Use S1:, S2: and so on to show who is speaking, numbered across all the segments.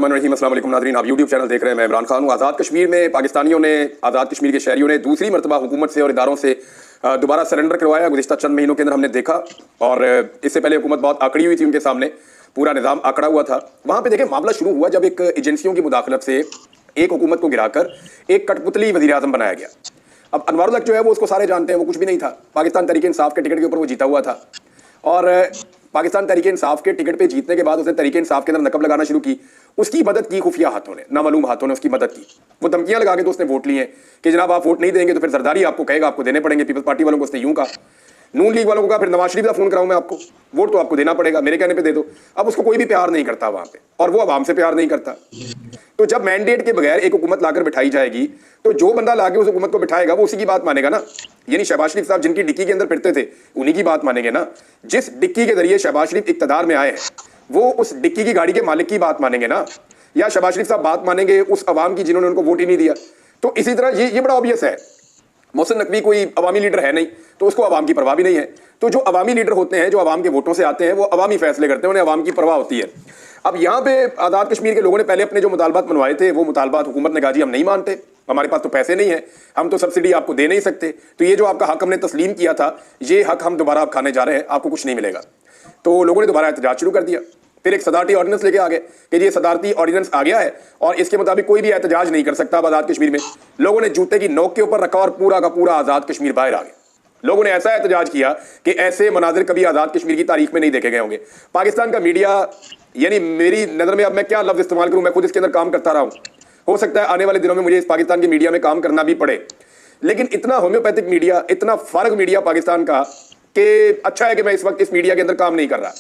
S1: बिस्मिल्लाहिर्रहमानिर्रहीम। अस्सलाम वालेकुम नाज़रीन, आप यूट्यूब चैनल देख रहे हैं। मैं इमरान खान हूँ। आज़ाद कश्मीर में पाकिस्तानियों ने, आज़ाद कश्मीर के शहरियों ने दूसरी मरतबा हुकूमत से और इदारों से दोबारा सरेंडर करवाया। गुज़िश्ता चंद महीनों के अंदर हमने देखा, और इससे पहले हुकूमत बहुत आकड़ी हुई थी, उनके सामने पूरा निज़ाम आकड़ा हुआ था। वहाँ पर देखें, मामला शुरू हुआ जब एक एजेंसियों की मुदाखलत से एक हुकूमत को गिराकर एक कठपुतली वज़ीर आज़म बनाया गया। अब अनवारुल हक जो है वो उसको सारे जानते हैं, वो कुछ भी नहीं था। पाकिस्तान तहरीक इंसाफ के टिकट के ऊपर वो जीता हुआ था, और पाकिस्तान तहरीक इंसाफ के टिकट पे जीतने के बाद उसने तहरीक इंसाफ के अंदर नकब लगाना शुरू की। उसकी मदद की खुफिया हाथों ने, नामालूम हाथों ने उसकी मदद की। वो धमकियां लगा के तो उसने वोट लिए हैं कि जनाब आप वोट नहीं देंगे तो फिर जरदारी आपको कहेगा, आपको देने पड़ेंगे। पीपल्स पार्टी वालों को उसने यूं कहा, नून लीग वालों को कहा फिर नवाज शरीफ का फोन कराऊं मैं आपको, वोट तो आपको देना पड़ेगा, मेरे कहने पे दे दो। अब उसको कोई भी प्यार नहीं करता वहां पे, और वो आवाम से प्यार नहीं करता। तो जब मैंडेट के बगैर एक हुकूमत लाकर बिठाई जाएगी तो जो बंदा लाके उस हुकूमत को बिठाएगा वो उसी की बात मानेगा ना। यानी शहबाज शरीफ साहब जिनकी डिक्की के अंदर फिरते थे उन्हीं की बात मानेंगे ना। जिस डिक्की के जरिए शहबाज शरीफ इक्तदार में आए हैं वो उस डिक्की की गाड़ी के मालिक की बात मानेंगे ना, या शहबाज शरीफ साहब बात मानेंगे उस अवाम की जिन्होंने उनको वोट ही नहीं दिया। तो इसी तरह ये बड़ा ऑब्वियस है। मोहसिन नकवी कोई अवामी लीडर है नहीं, तो उसको अवाम की परवाह भी नहीं है। तो जो अवामी लीडर होते हैं, जो अवाम के वोटों से आते हैं, वो अवामी फैसले करते हैं, उन्हें अवाम की परवाह होती है। अब यहाँ पे आज़ाद कश्मीर के लोगों ने पहले अपने जो मुतालबात मनवाए थे, वो मुतालबात हुकूमत ने कहा जी हम नहीं मानते, हमारे पास तो पैसे नहीं है, हम तो सब्सिडी आपको दे नहीं सकते, तो ये जो आपका हक हमने तस्लीम किया था, ये हक हम दोबारा आप खाने जा रहे हैं, आपको कुछ नहीं मिलेगा। तो लोगों ने दोबारा एहतजाज शुरू कर दिया। फिर एक सदारती ऑर्डिनेंस लेके आ गए कि ये सदारती ऑर्डिनेंस आ गया है और इसके मुताबिक कोई भी एहतजाज नहीं कर सकता अब आज़ाद कश्मीर में। लोगों ने जूते की नोक के ऊपर रखा और पूरा का पूरा आज़ाद कश्मीर बाहर आ गया। लोगों ने ऐसा एहतजाज किया कि ऐसे मनाजिर कभी आज़ाद कश्मीर की तारीख में नहीं देखे गए होंगे। पाकिस्तान का मीडिया, यानी मेरी नज़र में, अब मैं क्या लफ्ज़ इस्तेमाल करूँ, मैं खुद इसके अंदर काम करता रहा हूँ, हो सकता है आने वाले दिनों में मुझे इस पाकिस्तान की मीडिया में काम करना भी पड़े, लेकिन इतना होम्योपैथिक मीडिया, इतना फारग मीडिया पाकिस्तान का कि अच्छा है कि मैं इस वक्त इस मीडिया के अंदर काम नहीं कर रहा,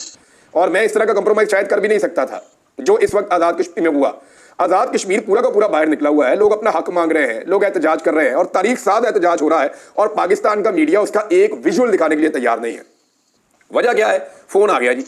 S1: और मैं इस तरह का कंप्रोमाइज शायद कर भी नहीं सकता था जो इस वक्त आज़ाद कश्मीर में हुआ। आज़ाद कश्मीर पूरा का पूरा बाहर निकला हुआ है, लोग अपना हक मांग रहे हैं, लोग एहतजाज कर रहे हैं, और तारीख साथ एहतजाज हो रहा है, और पाकिस्तान का मीडिया उसका एक विजुअल दिखाने के लिए तैयार नहीं है। वजह क्या है? फोन आ गया जी,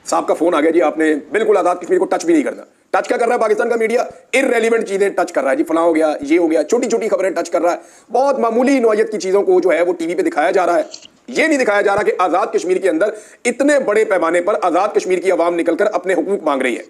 S1: साहब का फोन आ गया जी, आपने बिल्कुल आज़ाद कश्मीर को टच भी नहीं करना। टच क्या कर रहा है पाकिस्तान का मीडिया? इररेलेवेंट चीजें टच कर रहा है जी, फलां हो गया, ये हो गया, छोटी छोटी खबरें टच कर रहा है। बहुत मामूली नौयत की चीजों को जो है वो टीवी पे दिखाया जा रहा है। ये नहीं दिखाया जा रहा कि आज़ाद कश्मीर के अंदर इतने बड़े पैमाने पर आज़ाद कश्मीर की आवाम निकलकर अपने हुकूक मांग रही है।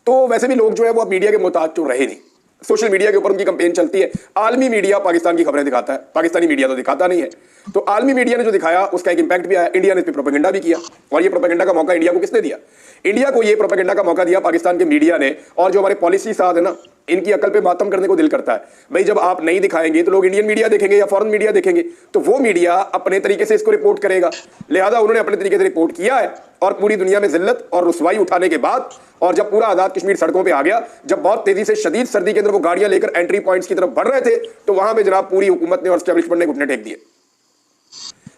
S1: तो वैसे भी लोग जो है वो अब मीडिया के मोहताज तो रहे नहीं, सोशल मीडिया के ऊपर उनकी कंपेन चलती है। आलमी मीडिया पाकिस्तान की खबरें दिखाता है, पाकिस्तानी मीडिया तो दिखाता नहीं है। तो आलमी मीडिया ने जो दिखाया उसका एक इंपैक्ट भी आया, इंडिया ने इस पर प्रोपेगेंडा भी किया। और ये प्रोपेगेंडा का मौका इंडिया को किसने दिया? इंडिया को ये प्रोपेगेंडा का मौका दिया पाकिस्तान के मीडिया ने। और जो हमारे पॉलिसी साथ है ना, इनकी अकल पे मातम करने को दिल करता है। भाई जब आप नहीं दिखाएंगे तो लोग इंडियन मीडिया देखेंगे या फॉरेन मीडिया देखेंगे, तो वो मीडिया अपने तरीके से इसको रिपोर्ट करेगा। लिहाजा उन्होंने अपने तरीके से रिपोर्ट किया है, और पूरी दुनिया में जिल्लत और रुसवाई उठाने के बाद, और जब पूरा आज़ाद कश्मीर सड़कों पे आ गया, जब बहुत तेजी से शदीद सर्दी के अंदर वो गाड़ियां लेकर एंट्री पॉइंट्स की तरफ बढ़ रहे थे, तो वहां पे जनाब पूरी हुकूमत ने और एस्टेब्लिशमेंट ने घुटने टेक दिए।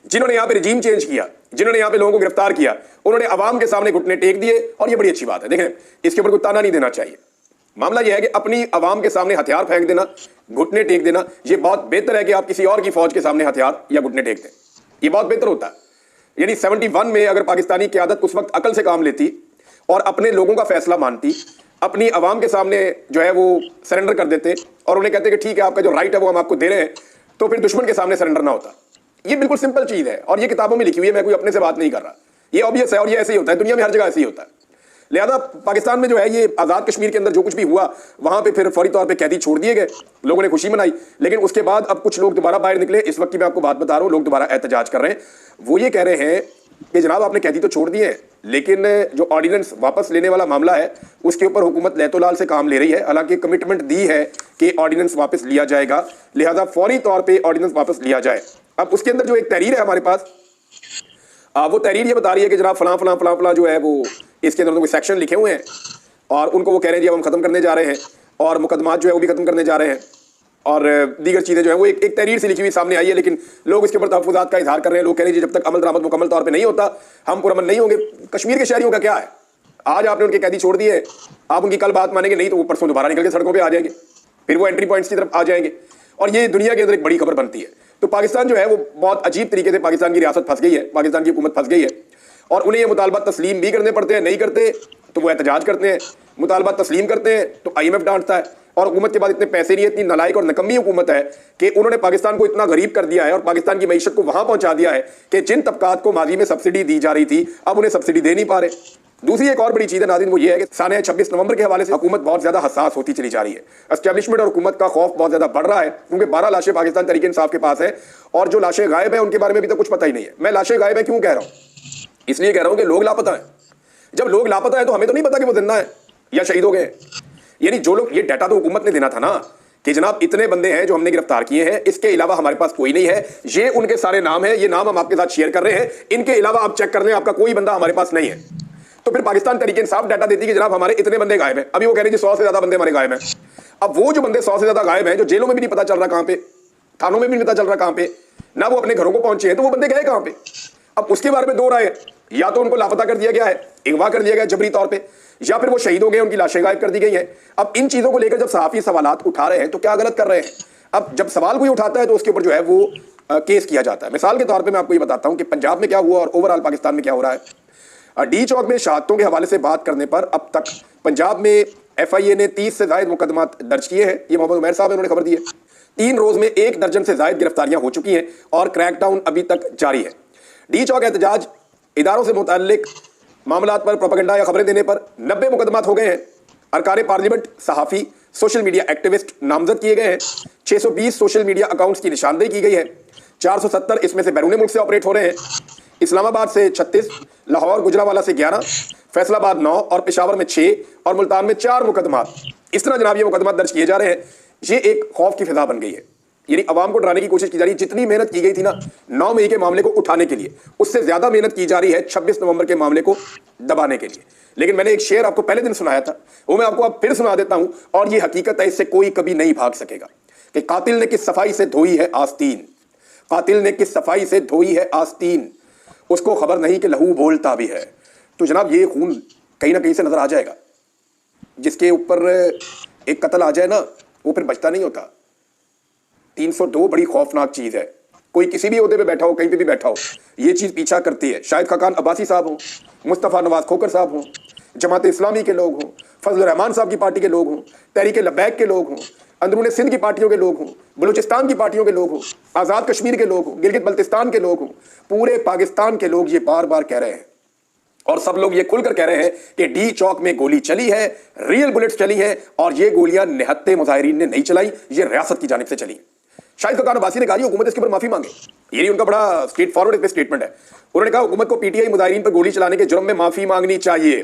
S1: जिन्होंने यहां पे रिजीम चेंज किया, जिन्होंने यहां पे लोगों को गिरफ्तार किया, उन्होंने अवाम के सामने घुटने टेक दिए। और ये बड़ी अच्छी बात है, देखें इसके ऊपर कोई ताना नहीं देना चाहिए। मामला यह है कि अपनी अवाम के सामने हथियार फेंक देना, घुटने टेक देना, यह बहुत बेहतर है कि आप किसी और की फौज के सामने हथियार या घुटने टेक दें। यह बहुत बेहतर होता है। यानी 71 में अगर पाकिस्तानी क़यादत उस वक्त अकल से काम लेती और अपने लोगों का फैसला मानती, अपनी अवाम के सामने जो है वो सरेंडर कर देते और उन्हें कहते कि ठीक है आपका जो राइट है वो हम आपको दे रहे हैं, तो फिर दुश्मन के सामने सरेंडर ना होता। ये बिल्कुल सिंपल चीज है, और ये किताबों में लिखी हुई है, मैं कोई अपने से बात नहीं कर रहा। ये ऑब्वियस है, और ये ऐसे ही होता है, दुनिया में हर जगह ऐसे ही होता है। लिहाजा पाकिस्तान में जो है ये आज़ाद कश्मीर के अंदर जो कुछ भी हुआ, वहां पे फिर फौरी तौर पे कैदी छोड़ दिए गए, लोगों ने खुशी मनाई। लेकिन उसके बाद अब कुछ लोग दोबारा बाहर निकले। इस वक्त की मैं आपको बात बता रहा हूँ, लोग दोबारा एहतजाज कर रहे हैं। वो ये कह रहे हैं कि जनाब आपने कैदी तो छोड़ दिए हैं, लेकिन जो ऑर्डिनेंस वापस लेने वाला मामला है उसके ऊपर हुकूमत लैतोलाल से काम ले रही है। हालांकि कमिटमेंट दी है कि ऑर्डिनेंस वापस लिया जाएगा, लिहाजा फौरी तौर पर ऑर्डिनेंस वापस लिया जाए। अब उसके अंदर जो एक तहरीर है हमारे पास, वो तहरीर ये बता रही है कि जनाब फलां फलां फलां फलां जो है वो इसके अंदर कोई सेक्शन लिखे हुए हैं, और उनको वो कह रहे हैं जी अब हम खत्म करने जा रहे हैं, और मुकदमात जो है वो भी खत्म करने जा रहे हैं, और दीगर चीज़ें जो है वो एक तहरीर से लिखी हुई सामने आई है। लेकिन लोग इसके ऊपर तहफ़्फ़ुज़ात का इजहार कर रहे हैं। लोग कह रहे हैं जी जब तक अमल दरामद मुकम्मल तौर पर नहीं होता हम पुरअमन नहीं होंगे। कश्मीर के शहरियों का क्या है? आज आपने उनके कैदी छोड़ दिए, आप उनकी कल बात मानेंगे नहीं तो वो परसों दोबारा निकल के सड़कों पर आ जाएंगे, फिर वो एंट्री पॉइंट्स की तरफ आ जाएंगे, और ये दुनिया के अंदर एक बड़ी खबर बनती है। तो पाकिस्तान जो है वो बहुत अजीब तरीके से, पाकिस्तान की रियासत फंस गई है, पाकिस्तान की हुकूमत फंस गई है, और उन्हें ये मुतालबा तस्लीम भी करने पड़ते हैं। नहीं करते तो वो एहतजाज करते हैं, मुतालबा तस्लीम करते हैं तो IMF डांटता है, और हुकूमत के बाद इतने पैसे नहीं है, इतनी नालायक और नकम्मी हुकूमत है कि उन्होंने पाकिस्तान को इतना गरीब कर दिया है और पाकिस्तान की मईशत को वहां पहुंचा दिया है कि जिन तबकात को माजी में सब्सिडी दी जा रही थी अब उन्हें सब्सिडी दे नहीं पा रहे। दूसरी एक और बड़ी चीज है नाज़रीन, वो ये है कि साने 26 नवंबर के हवाले से हुकूमत बहुत ज्यादा हसास होती चली जा रही है। एस्टेब्लिशमेंट और हुकूमत का खौफ बहुत ज्यादा बढ़ रहा है, क्योंकि 12 लाशें पाकिस्तान तहरीक इंसाफ के पास है और जो लाशें गायब है उनके बारे में अभी तक कुछ पता ही नहीं है। मैं लाशें गायब है क्यों कह रहा हूं, इसलिए कह रहा हूं कि लोग लापता है। जब लोग लापता है तो हमें तो नहीं पता कि वो जिंदा है या शहीद हो गए। यानी जो लोग, ये डाटा तो हुकूमत ने देना था ना कि जनाब इतने बंदे हैं जो हमने गिरफ्तार किए हैं, इसके अलावा हमारे पास कोई नहीं है, ये उनके सारे नाम है, ये नाम हम आपके साथ शेयर कर रहे हैं, इनके अलावा आप चेक कर लें, आपका कोई बंदा हमारे पास नहीं है। तो फिर पाकिस्तान तहरीक इंसाफ डाटा देती कि जनाब हमारे इतने बंदे गायब हैं। अभी वो कह रहे हैं 100 से ज्यादा बंदे हमारे गायब हैं। अब वो जो बंदे 100 से ज्यादा गायब हैं, जो जेलों में भी नहीं पता चल रहा कहां पे, थानों में भी नहीं पता चल रहा कहां पे, ना वो अपने घरों को पहुंचे हैं, तो वो बंदे गए कहां पे? अब उसके बारे में दो राय है, या तो उनको लापता कर दिया गया है, अगवा कर दिया गया जबरी तौर पे, या फिर वो शहीद हो गए, उनकी लाशें गायब कर दी गई हैं। अब इन चीजों को लेकर जब सहाफी सवालात उठा रहे हैं तो क्या गलत कर रहे हैं? अब जब सवाल कोई उठाता है तो उसके ऊपर जो है वो केस किया जाता है। मिसाल के तौर पे मैं आपको ये बताता हूं कि पंजाब में क्या हुआ और ओवरऑल पाकिस्तान में क्या हो रहा है। डी चौक में शहादतों के हवाले से बात करने पर अब तक पंजाब में FIA ने 30 से ज्यादा मुकदमा दर्ज किए हैं। ये मोहम्मद उमैर साहब ने उन्होंने खबर दी है। 3 रोज में 1 दर्जन से ज्यादा गिरफ्तारियां हो चुकी हैं और क्रैकडाउन अभी तक जारी है। डी चौक एहतजाज इदारों से मुताल्लिक मामलात पर प्रोपेगेंडा या खबरें देने पर 90 मुकदमात हो गए हैं। अरकान पार्लियामेंट, सहाफ़ी, सोशल मीडिया एक्टिविस्ट नामजद किए गए हैं। 620 सोशल मीडिया अकाउंट्स की निशानदेही की गई है। 470 इसमें से बैरून मुल्क से ऑपरेट हो रहे हैं। इस्लामाबाद से 36, लाहौर गुजरावाला से 11, फैसलाबाद 9 और पेशावर में 6 और मुल्तान में 4 मुकदमात। इस तरह जनाब ये मुकदमा दर्ज किए जा रहे हैं। ये एक खौफ की फिजा बन गई है, यानी अवाम को डराने की कोशिश की जा रही है। जितनी मेहनत की गई थी ना 9 मई के मामले को उठाने के लिए, उससे ज्यादा मेहनत की जा रही है 26 नवंबर के मामले को दबाने के लिए। लेकिन मैंने एक शेर आपको पहले दिन सुनाया था, वो मैं आपको अब फिर सुना देता हूं, और ये हकीकत है, इससे कोई कभी नहीं भाग सकेगा कि कातिल ने किस सफाई से धोई है आस्तीन, कातिल ने किस सफाई से धोई है आस्तीन, उसको खबर नहीं कि लहू बोलता भी है। तो जनाब ये खून कहीं ना कहीं से नजर आ जाएगा। जिसके ऊपर एक कत्ल आ जाए ना, वो फिर बचता नहीं होता। 302 बड़ी खौफनाक चीज है। कोई किसी भी ओहदे पे बैठा हो, कहीं पे भी बैठा हो, ये चीज पीछा करती है। शाहिद खाकान अब्बासी साहब हो, मुस्तफ़ा नवाज खोकर साहब हो, जमात इस्लामी के लोग हों, फजल रहमान साहब की पार्टी के लोग हों, तहरीक लब्बैक के लोग हों, अंदरून सिंध की पार्टियों के लोग हों, बलूचिस्तान की पार्टियों के लोग हों, आज़ाद कश्मीर के लोग हों, गिलगित बल्तिस्तान के लोग हों, पूरे पाकिस्तान के लोग ये बार बार कह रहे हैं, और सब लोग ये खुलकर कह रहे हैं कि डी चौक में गोली चली है, रियल बुलेट्स चली है, और ये गोलियां निहत्ते मुजाहिरीन ने नहीं चलाई, ये रियासत की जानिब से चली। शाहिद खाकान अब्बासी ने कहा हुकूमत इसके ऊपर माफी मांगे। ये उनका बड़ा स्ट्रेट फॉरवर्ड स्टेटमेंट है। उन्होंने कहा हुकूमत को PTI मुजाहिरीन पर गोली चलाने के जुर्म में माफी मांगनी चाहिए।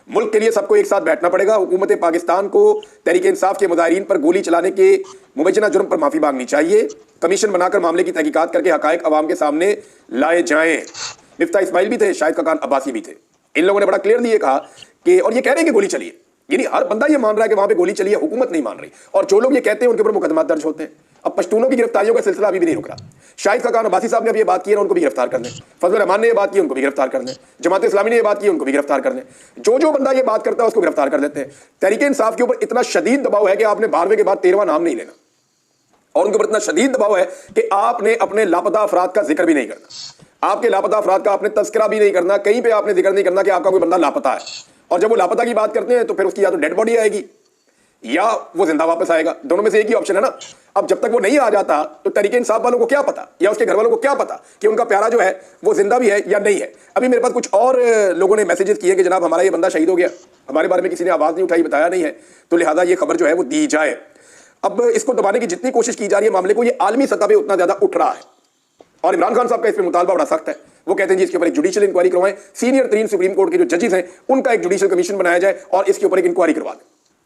S1: मुल्क के लिए सबको एक साथ बैठना पड़ेगा। हुकूमत पाकिस्तान को तहरीक इंसाफ के मुजाहिरीन पर गोली चलाने के मुबैना जुर्म पर माफी मांगनी चाहिए। कमीशन बनाकर मामले की तहकीकात करके हकायक अवाम के सामने लाए जाएं। मिफ्ता इस्माइल भी थे, शाहिद खाकान अब्बासी भी थे। इन लोगों ने बड़ा क्लियरली कहा कि, और ये कह रहे हैं कि गोली चली है, यानी हर बंदा ये मान रहा है कि वहां पे गोली चली है, हुकूमत नहीं मान रही, और जो लोग ये कहते हैं उनके ऊपर मुकदमा दर्ज होते हैं। अब पश्तूनों की गिरफ्तारियों का सिलसिला अभी भी नहीं रुक रहा। शाहिद खाकान अब्बासी साहब ने अब ये बात की है, उनको भी गिरफ्तार कर लें। फजल रहमान ने ये बात की, उनको भी गिरफ्तार कर लें। जमात इस्लामी ने ये बात की, उनको भी गिरफ्तार कर लें। जो जो बंदा ये बात करता है उसको गिरफ्तार कर लेते हैं। तहरीक इंसाफ के ऊपर इतना शदीद दबाव है कि आपने 12वें के बाद 13वां नाम नहीं लेना, और उनके ऊपर इतना शदीद दबाव है कि आपने अपने लापता अफराद का जिक्र भी नहीं करना। आपके लापता अफराद का आपने तस्करा भी नहीं करना, कहीं पे आपने जिक्र नहीं करना कि आपका कोई बंदा लापता है। और जब वो लापता की बात करते हैं तो फिर उसकी या तो डेड बॉडी आएगी या वो जिंदा वापस आएगा, दोनों में से एक ही ऑप्शन है ना। अब जब तक वो नहीं आ जाता तो तहरीक इंसाफ वालों को क्या पता, या उसके घर वालों को क्या पता कि उनका प्यारा जो है वो जिंदा भी है या नहीं है। अभी मेरे पास कुछ और लोगों ने मैसेजेस किए कि जनाब हमारा ये बंदा शहीद हो गया, हमारे बारे में किसी ने आवाज नहीं उठाई, बताया नहीं है, तो लिहाजा ये खबर जो है वो दी जाए। अब इसको दबाने की जितनी कोशिश की जा रही है मामले को, ये आलमी सतह पर उतना ज्यादा उठ रहा है, और इमरान खान साहब का इसमें मुतालबा बड़ा सख्त है। वो कहते हैं जी इसके ऊपर एक जुडिशियल इंक्वायरी करवाएं, सीनियर तरीन सुप्रीम कोर्ट के जो जजेस हैं उनका एक जुडिशियल कमीशन बनाया जाए और इसके ऊपर एक इंक्वायरी करवा दें।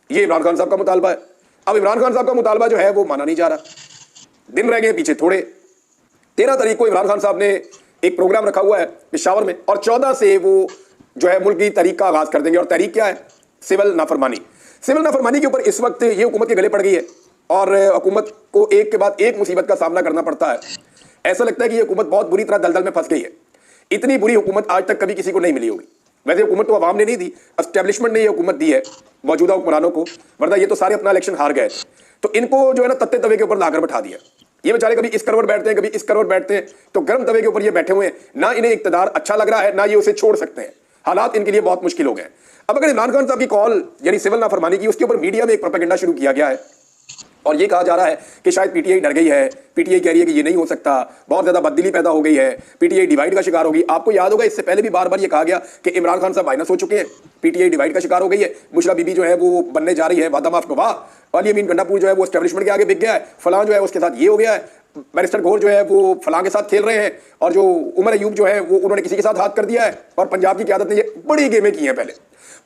S1: ये इमरान खान साहब का मुतालबा है। अब इमरान खान साहब का मुतालबा जो है वो माना नहीं जा रहा, दिन रह गए पीछे थोड़े। 13 तारीख को इमरान खान साहब ने एक प्रोग्राम रखा हुआ है पेशावर में, और 14 से वो जो है मुल्क की तहरीक का आगाज कर देंगे। और तहरीक क्या है? सिविल नाफरमानी। सिविल नाफरमानी के ऊपर इस वक्त ये हुकूमत के गले पड़ गई है, और हुकूमत को एक के बाद एक मुसीबत का सामना करना पड़ता है। ऐसा लगता है कि ये हुकूमत बहुत बुरी तरह दलदल में फंस गई है। इतनी बुरी हुकूमत आज तक कभी किसी को नहीं मिली होगी। वैसे हुकूमत तो अवाम ने नहीं दी, एस्टेब्लिशमेंट ने ये हुकूमत दी है मौजूदा हुक्मरानों को, वरना ये तो सारे अपना इलेक्शन हार गए थे। तो इनको जो है ना तत्ते तवे के ऊपर लाकर बैठा दिया। ये बेचारे कभी इस करवट बैठते हैं, कभी इस करवट बैठते हैं, तो गर्म तवे के ऊपर ये बैठे हुए हैं। ना इन्हें इक्तदार अच्छा लग रहा है, ना ये उसे छोड़ सकते हैं। हालात इनके लिए बहुत मुश्किल हो गए। अब अगर इमरान खान साहब की कॉल यानी सिविल नाफरमानी की, उसके ऊपर मीडिया में एक प्रोपेगेंडा शुरू किया गया है और ये कहा जा रहा है कि शायद पीटीआई डर गई है, पीटीआई कह रही है कि ये नहीं हो सकता, बहुत ज्यादा बददिली पैदा हो गई है, पीटीआई डिवाइड का शिकार होगी। आपको याद होगा इससे पहले भी बार बार ये कहा गया कि इमरान खान साहब माइनस हो चुके हैं, पीटीआई डिवाइड का शिकार हो गई है, बुशरा बीबी जो है वो बनने जा रही है वादा माफ गवाह, और अमीन गंडापुर जो है वो एस्टेब्लिशमेंट के आगे बिक गया है, फलां जो है उसके साथ ये हो गया है, बैरिस्टर घोर जो है वो फलां के साथ खेल रहे हैं, और जो उमर अयूब जो है वो उन्होंने किसी के साथ हाथ कर दिया है, और पंजाब की क़यादत ने ये बड़ी गेमें की हैं। पहले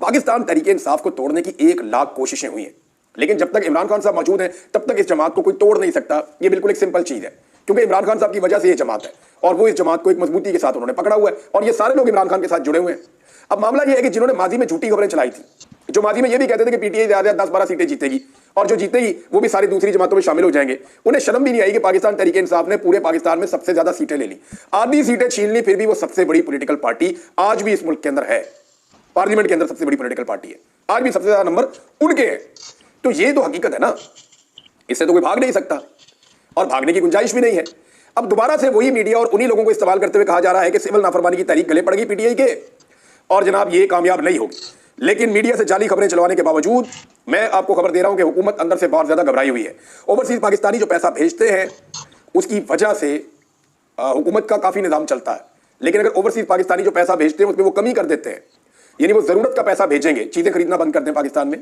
S1: पाकिस्तान तहरीक इंसाफ को तोड़ने की 1 लाख कोशिशें हुई हैं, लेकिन जब तक इमरान खान साहब मौजूद हैं तब तक इस जमात को कोई तोड़ नहीं सकता। ये बिल्कुल एक सिंपल चीज है, क्योंकि इमरान खान साहब की वजह से ये जमात है, और वो इस जमात को एक मजबूती के साथ उन्होंने पकड़ा हुआ है, और ये सारे लोग इमरान खान के साथ जुड़े हुए हैं। अब मामला ये है कि जिन्होंने माजी में झूठी खबरें चलाई थी, जो माजी में ये भी कहते थे कि पीटीआई ज्यादा 10-12 सीटें जीतेगी, और जो जीतेगी वो भी सारी दूसरी जमातों में शामिल हो जाएंगे, उन्हें शर्म भी नहीं आई कि पाकिस्तान तहरीक इंसाफ ने पूरे पाकिस्तान में सबसे ज्यादा सीटें ले ली, आधी सीटें छीन ली, फिर भी वो सबसे बड़ी पॉलिटिकल पार्टी आज भी इस मुल्क के अंदर है, पार्लियामेंट के अंदर सबसे बड़ी पॉलिटिकल पार्टी है, आज भी सबसे ज्यादा नंबर उनके हैं। तो ये तो हकीकत है ना, इससे तो कोई भाग नहीं सकता, और भागने की गुंजाइश भी नहीं है। अब दोबारा से वही मीडिया और उन्हीं लोगों को इस्तेमाल करते हुए कहा जा रहा है कि सिविल नाफरमानी की तारीख गले पड़ गई पीटीआई के, और जनाब ये कामयाब नहीं होगी। लेकिन मीडिया से जाली खबरें चलवाने के बावजूद मैं आपको खबर दे रहा हूं कि हुकूमत अंदर से बहुत ज्यादा घबराई हुई है। ओवरसीज पाकिस्तानी जो पैसा भेजते हैं उसकी वजह से हुकूमत का काफी निजाम चलता है, लेकिन अगर ओवरसीज पाकिस्तानी जो पैसा भेजते हैं उसमें वो कमी कर देते हैं, यानी वो जरूरत का पैसा भेजेंगे, चीजें खरीदना बंद कर दें पाकिस्तान में,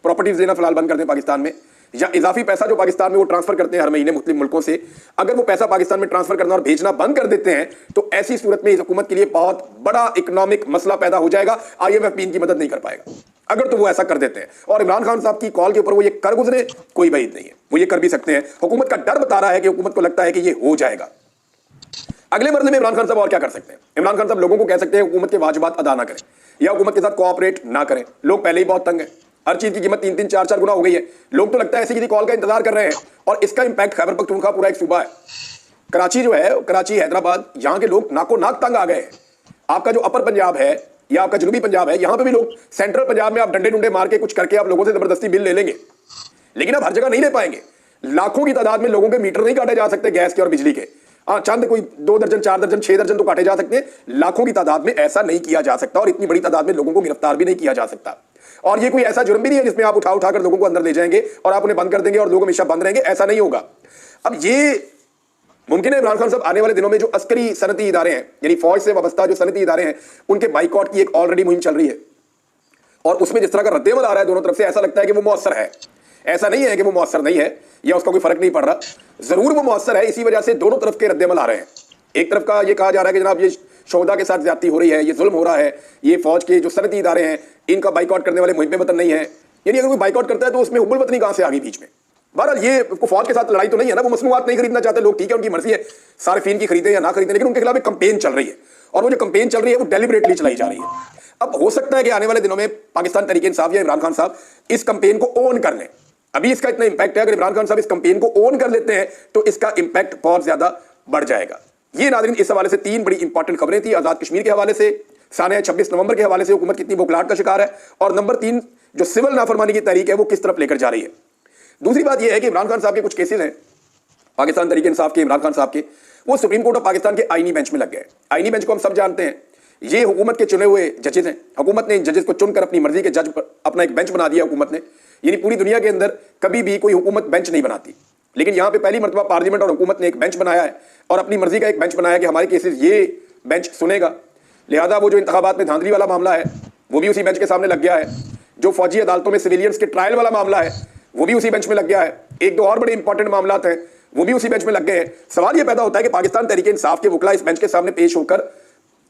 S1: प्रॉपर्टीज देना फिलहाल बंद कर दें पाकिस्तान में, या इजाफी पैसा जो पाकिस्तान में वो ट्रांसफर करते हैं हर महीने मुस्लिम मुल्कों से, अगर वो पैसा पाकिस्तान में ट्रांसफर करना और भेजना बंद कर देते हैं तो ऐसी सूरत में इस हुकूमत के लिए बहुत बड़ा इकोनॉमिक मसला पैदा हो जाएगा। IMF भी इनकी मदद नहीं कर पाएगा अगर तो वो ऐसा कर देते हैं, और इमरान खान साहब की कॉल के ऊपर वो ये कर गुजरे कोई बईद नहीं है, वो ये कर भी सकते हैं। हुकूमत का डर बता रहा है कि हुकूमत को लगता है कि ये हो जाएगा। अगले मरले में इमरान खान साहब और क्या कर सकते हैं? इमरान खान साहब लोगों को कह सकते हैं हुकूमत के वाजिबात अदा ना करें या हुकूमत के साथ कोऑपरेट ना करें। लोग पहले ही बहुत तंग हैं, हर चीज की कीमत 3-3, 4-4 गुना हो गई है। लोग तो लगता है ऐसी किसी कॉल का इंतजार कर रहे हैं, और इसका इंपैक्ट खैबर पख्तूनख्वा पूरा एक सूबा है, कराची जो है, कराची हैदराबाद, यहाँ के लोग नाको नाक तंग आ गए हैं। आपका जो अपर पंजाब है या आपका जनूबी पंजाब है, यहाँ पे भी लोग, सेंट्रल पंजाब में आप डंडे डुंडे मार के कुछ करके आप लोगों से जबरदस्ती बिल ले लेंगे, लेकिन आप हर जगह नहीं ले पाएंगे। लाखों की तादाद में लोगों के मीटर नहीं काटे जा सकते गैस के और बिजली के। हाँ, चंद कोई 2 दर्जन, 4 दर्जन, 6 दर्जन तो काटे जा सकते हैं, लाखों की तादाद में ऐसा नहीं किया जा सकता, और इतनी बड़ी तादाद में लोगों को गिरफ्तार भी नहीं किया जा सकता। और ये कोई ऐसा जुर्म भी नहीं है जिसमें आप उठा उठाकर लोगों को अंदर ले जाएंगे और आप उन्हें बंद कर देंगे और लोग हमेशा बंद रहेंगे, ऐसा नहीं होगा। अब ये मुमकिन है इमरान खान साहब आने वाले दिनों में जो अस्करी सनती इदारे हैं, यानी फौज से वाबस्ता जो सनती इदारे हैं, उनके बाइकआउट की एक ऑलरेडी मुहिम चल रही है, और उसमें जिस तरह का रद्देमल आ रहा है दोनों तरफ से, ऐसा लगता है कि वो मौसर है। ऐसा नहीं है कि वो मौसर नहीं है या उसका कोई फर्क नहीं पड़ रहा, जरूर वो मौसर है। इसी वजह से दोनों तरफ के रद्देमल आ रहे हैं। एक तरफ का ये कहा जा रहा है कि जनाब ये शोहदा के साथ ज्यादती हो रही है, ये जुल्म हो रहा है, ये फौज के जो सनती इदारे हैं इनका बाइकआउट करने वाले मुहिम वतन नहीं है। यानी अगर कोई बाइकआउट करता है तो उसमें हुब्बुल वतनी कहां से आ गई बीच में? बहरहाल ये फौज के साथ लड़ाई तो नहीं है ना, वो मसनूआत नहीं खरीदना चाहते लोग, ठीक है, उनकी मर्जी है, सार्फिन की खरीदे या ना खरीदे, लेकिन उनके खिलाफ एक कंपेन चल रही है, और वो जो कंपेन चल रही है वो डेलिबरेटली चलाई जा रही है। अब हो सकता है कि आने वाले दिनों में पाकिस्तान तहरीक इंसाफ या इमरान खान साहब इस कंपेन को ओन कर लें। अभी इसका इतना इंपैक्ट है, अगर इमरान खान साहब इस कंपेन को ओन कर लेते हैं तो इसका इंपैक्ट बहुत ज्यादा बढ़ जाएगा। ये नाज़रीन इस हवाले से 3 बड़ी इंपॉर्टेंट खबरें थी। आजाद कश्मीर के हवाले से, सानिया 26 नवंबर के हवाले से हुकूमत कितनी बौखलाहट का शिकार है, और नंबर 3 जो सिविल नाफरमानी की तहरीक है वो किस तरफ लेकर जा रही है। दूसरी बात यह है कि इमरान खान साहब के कुछ केसेस हैं पाकिस्तान तहरीक इंसाफ के, इमरान खान साहब के, वो सुप्रीम कोर्ट ऑफ पाकिस्तान के आईनी बेंच में लग गए। आईनी बेंच को हम सब जानते हैं, ये हुकूमत के चुने हुए जजेस हैं। हुकूमत ने इन जजेस को चुनकर अपनी मर्जी के जज अपना एक बेंच बना दिया हुकूमत ने। यानी पूरी दुनिया के अंदर कभी भी कोई हुकूमत बेंच नहीं बनाती, लेकिन यहां पे पहली मरतबा पार्लियामेंट और हुकूमत ने एक बेंच बनाया है, और अपनी मर्जी का एक बेंच बनाया कि हमारे केसेस ये बेंच सुनेगा। लिहाजा वो जो इंतखाबात में धांधली वाला मामला है वो भी उसी बेंच के सामने लग गया है। जो फौजी अदालतों में सिविलियंस के ट्रायल वाला मामला है वो भी उसी बेंच में लग गया है। 1-2 और बड़े इंपॉर्टेंट मामला हैं वो भी उसी बेंच में लग गए हैं। सवाल ये पैदा होता है कि पाकिस्तान तहरीक इंसाफ के वकला इस बेंच के सामने पेश होकर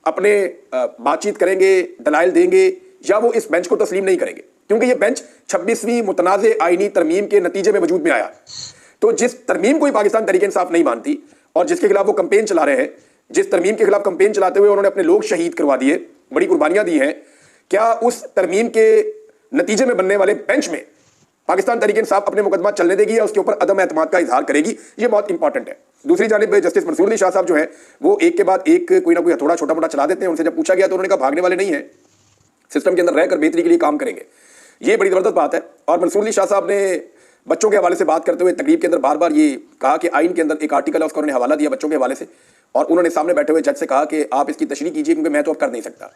S1: अपने बातचीत करेंगे, दलाइल देंगे, या वो इस बेंच को तस्लीम नहीं करेंगे, क्योंकि ये बेंच 26वीं मुतनाज़े आईनी तरमीम के नतीजे में वजूद में आया। तो जिस तरमीम को ही पाकिस्तान तहरीक इंसाफ नहीं मानती और जिसके खिलाफ वो कंपेन चला रहे हैं, जिस तरमीम के खिलाफ कंपेन चलाते हुए उन्होंने अपने लोग शहीद करवा दिए, बड़ी कुर्बानियां दी हैं, क्या उस तरमीम के नतीजे में बनने वाले बेंच में पाकिस्तान तहरीक इंसाफ अपने मुकदमा चलने देगी या उसके ऊपर अदम एतमाद का इजहार करेगी? ये बहुत इंपॉर्टेंट है। दूसरी जानिब जस्टिस मंसूर अली शाह साहब जो है वो एक के बाद एक कोई ना कोई हथौड़ा छोटा मोटा चला देते हैं। उनसे जब पूछा गया तो उन्होंने कहा भागने वाले नहीं है, सिस्टम के अंदर रहकर बेहतरी के लिए काम करेंगे। ये बड़ी जबरदस्त बात है। और मंसूर अली शाह साहब ने बच्चों के हवाले से बात करते हुए तकरीब के अंदर बार बार ये कहा कि आइन के अंदर एक आर्टिकल है उसका उन्होंने हवाला दिया बच्चों के हवाले से, और उन्होंने सामने बैठे हुए जज से कहा कि आप इसकी तशरीह कीजिए, क्योंकि मैं तो अब कर नहीं सकता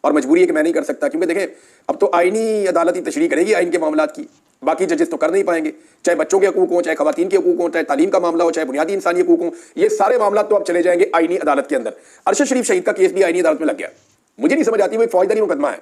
S1: और मजबूरी है कि मैं नहीं कर सकता, क्योंकि देखें अब तो आईनी अदालत ही तशरीह करेगी आइन के मामलात की। बाकी जजेस तो कर नहीं पाएंगे, चाहे बच्चों के हकूक हों, चाहे खवातीन के हकूक हों, चाहे तालीम का मामला हो, चाहे बुनियादी इंसानी हकूक हों, ये सारे मामला तो अब चले जाएंगे आईनी अदालत के अंदर। अरशद शरीफ शहीद का केस भी आईनी अदालत में लग गया। मुझे नहीं समझ आती वो फौजदारी मुकदमा है।